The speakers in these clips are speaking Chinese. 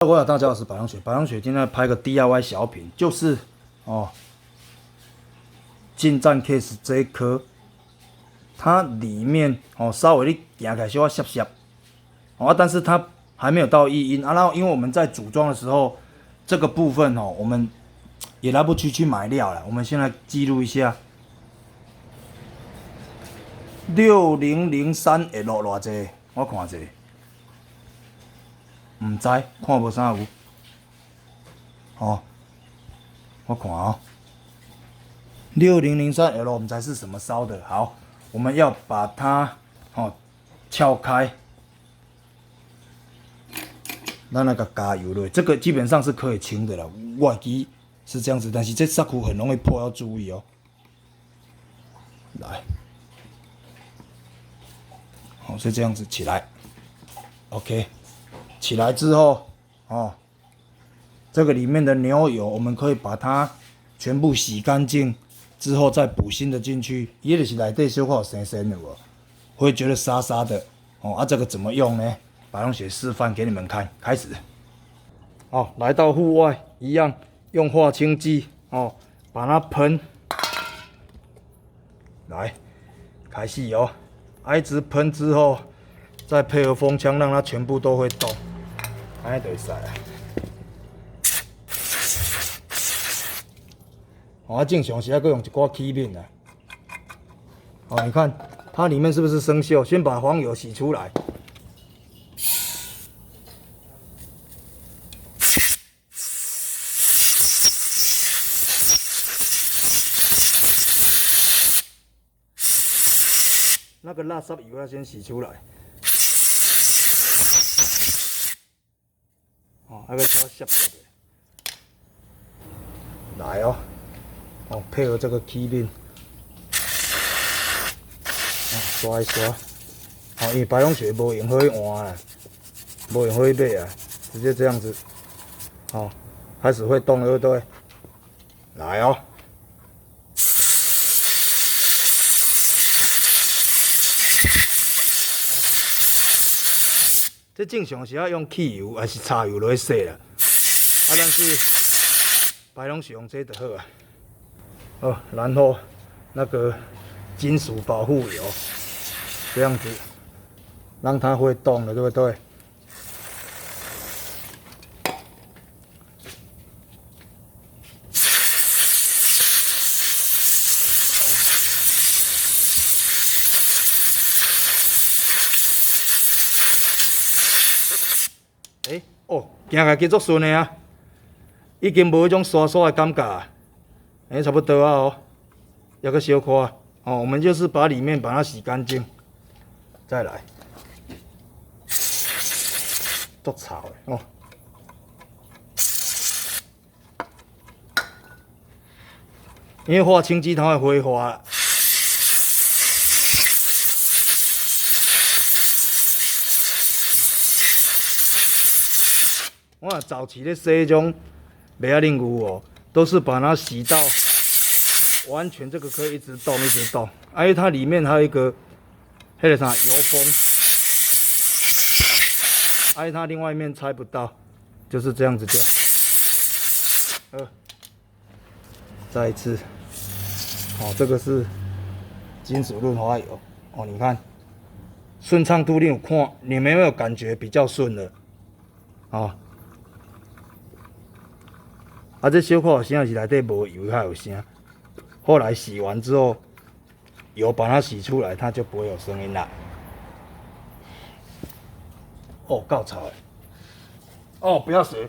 各位好，大家好，我是白羊雪。白羊雪今天拍个 DIY 小品，就是近战 case 这一颗，它里面稍微你行起来小小涩涩但是它还没有到1英然后因为我们在组装的时候，这个部分我们也来不及去买料了。我们先来记录一下6003 L 偌济，我看一下。唔知，看无啥有。我看6003 L 唔知是什么烧的。好，我们要把它撬开，咱那个加油了。这个基本上是可以清的了，外机是这样子，但是这砂库很容易破，要注意哦。来，是这样子起来 ，OK。起来之后，这个里面的牛油，我们可以把它全部洗干净，之后再补新的进去。也就是内底小可有生生的哦，会觉得沙沙的这个怎么用呢？白龙雪示范给你们看，开始。来到户外，一样用化清剂把它喷。来，开始哦，一直喷之后，再配合风枪，让它全部都会动。安尼就会使啊！正常时还搁用一寡起面啊。你看它里面是不是生锈？先把黄油洗出来。那个垃圾油要先洗出来。那个稍涩涩的，来配合这个起面，刷一刷，因为白龙雪无用火去换啊，无用火去买啊，直接这样子，开始会动了，对不对？来这正常是要用汽油还是柴油落去洗啦，但是白龙是用这就好啊。然后那个金属保护油，这样子让它会动了，对不对？行起来继续顺的啊，已经无迄种刷刷的感觉啊，差不多啊要个小块我们就是把里面把它洗干净，再来，足臭的因为化清剂它会挥发。我早期咧洗迄种袂遐灵牛都是把它洗到完全这个可以一直动一直动，因为它里面还有一个那个啥油封，因为它另外一面拆不到，就是这样子掉。再一次，这个是金属润滑油你看顺畅度你有看，你们有没有感觉比较顺了这小可有声是内底无油才有声，后来洗完之后，油把它洗出来，它就不会有声音啦。够吵的。不要水。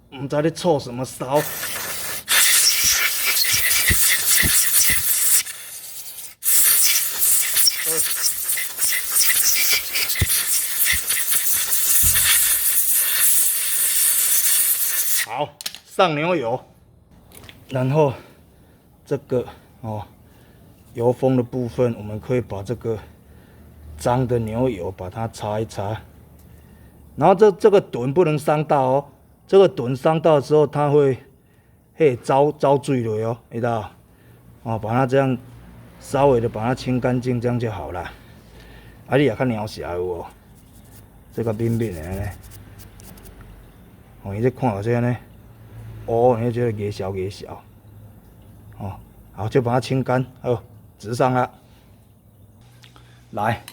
唔知你臭什么骚。好，上牛油，然后这个油封的部分，我们可以把这个脏的牛油把它擦一擦，然后这个盾不能伤到这个盾伤到之后它会招水落会知道？哦，把它这样稍微的把它清干净，这样就好了。啊，你也较鸟小有无？这个扁扁的呢，哦，你这看到这呢，哦，你就觉得越小越小。哦，好，就把它清干，哦，直上了。来，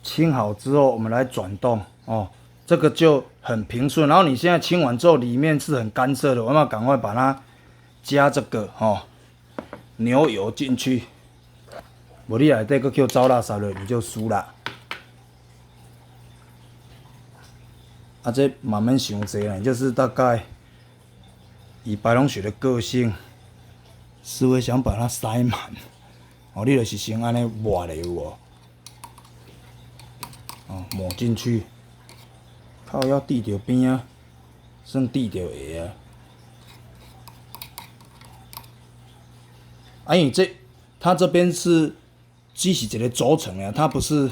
清好之后，我们来转动哦，这个就很平顺。然后你现在清完之后，里面是很干涩的，我们要赶快把它加这个哦牛油进去，无你内底搁叫糟垃圾了，你就输了。啊，这慢慢想济啦，就是大概以白龙雪的个性，是会想把它塞满。哦，你就是先安尼抹的有无？哦，抹进去，靠要滴到边啊，算滴到下啊。啊，因为它这边是只是一个轴承啊，它不是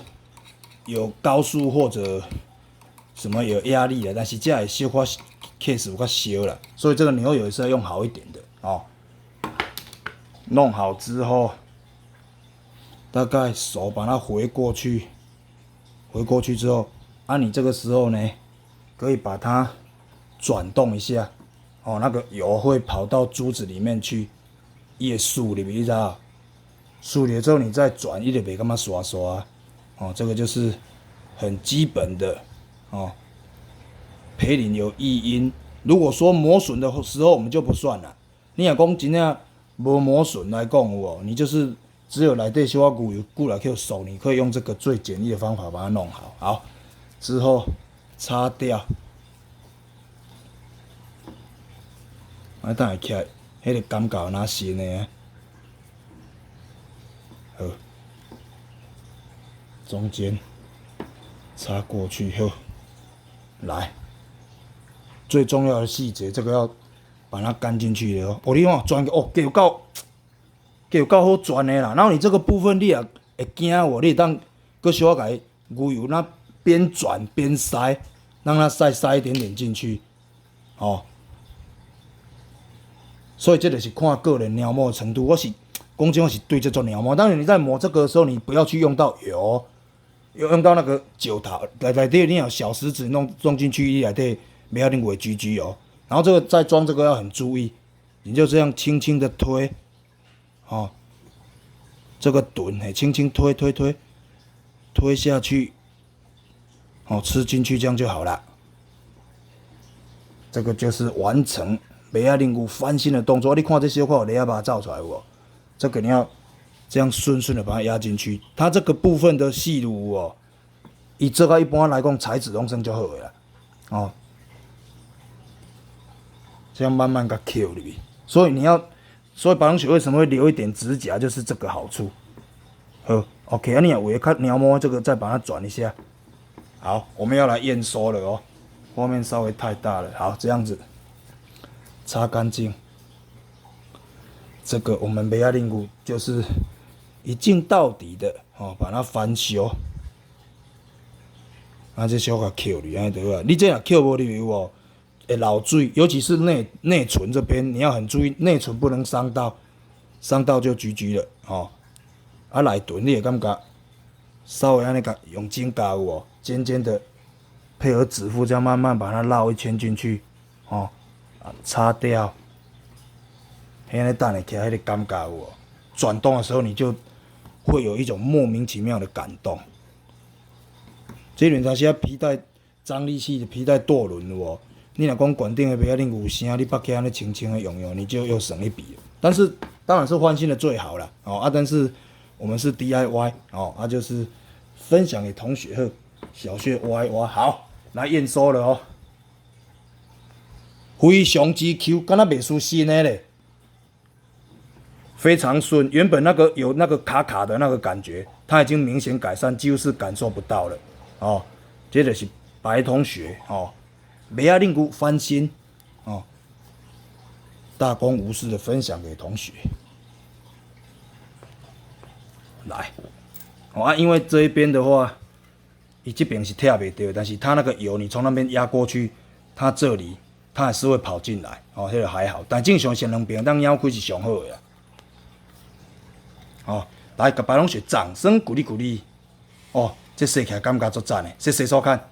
有高速或者什么有压力的，但是这会小可 case 有较小啦，所以这个牛油也是要用好一点的哦。弄好之后，大概手把它回过去，回过去之后，啊，你这个时候呢，可以把它转动一下，哦，那个油会跑到珠子里面去，伊会竖入去，你知道？竖入之后你再转，伊就袂感觉刷刷。哦，这个就是很基本的哦。培林有异音，如果说磨损的时候，我们就不算了。你若讲真正无磨损来讲有无？你就是只有内底小可牛油过来去手，你可以用这个最简易的方法把它弄好。好，之后擦掉，啊，等下起来，迄个感觉哪新的啊？好，中间擦过去后，来。最重要的细节，这个要把它干进去的哦。哦，你看转哦，给有够好转的啦。然后你这个部分你也会惊哦，你当搁小可牛油那边转边塞，让它塞一点点进去，哦。所以这就是看个人描摹的程度。我是讲真，我是对这种描摹。当然你在磨这个的时候，你不要去用到油，用到那个酒头内底，你有小石子弄进去，伊内底。不要令尾居居哦，然后这个再装这个要很注意，你就这样轻轻的推，哦，这个墩嘿，轻轻推下去，哦，吃进去这样就好了。这个就是完成梅亚令古翻新的动作。你看这小块雷亚把它造出来有？这个你要这样顺顺的把它压进去。它这个部分的细乳哦，以这个一般来讲材质拢算就好的啦，哦。这样慢慢给它 Q 里，所以白龙雪为什么会留一点指甲，就是这个好处。好 ，OK， 啊，你也看描摹这个，再把它转一下。好，我们要来验收了哦，画面稍微太大了。好，这样子擦干净。这个我们梅亚令古就是一镜到底的哦，把它翻修。啊，这小可 Q 里安尼得啊，你这若 Q 无入去哦。会漏水，尤其是内唇这边，你要很注意，内唇不能伤到，伤到就GG了哦。啊，内唇你会感觉稍微安尼用指甲有哦，尖尖的，配合指腹这样慢慢把它绕一圈进去，哦，啊，擦掉，安尼等下起来迄个感觉有哦，转动的时候你就会有一种莫名其妙的感动。这轮才是皮带张力器的皮带舵轮有哦。你若讲管顶的袂遐有声，你拔起安尼轻轻的用，你就又省一笔了。但是当然是换新的最好啦，哦啊，但是我们是 DIY 哦，啊就是分享给同学呵，小学挖一挖。好，来验收了哦，非常之 Q， 敢若袂输新的咧，非常顺。原本那个有那个卡卡的那个感觉，它已经明显改善，几乎是感受不到了哦。这就是白同学哦。梅亚令古翻新，哦，大公无私的分享给同学。来，哦啊，因为这一边的话，伊这边是贴袂到，但是它那个油你从那边压过去，它这里它还是会跑进来，哦，这个还好。但正常前两边当腰开是上好的啦。哦，来，甲白龙雪掌声鼓励鼓励。哦，这洗起来感觉足赞的，这洗手看。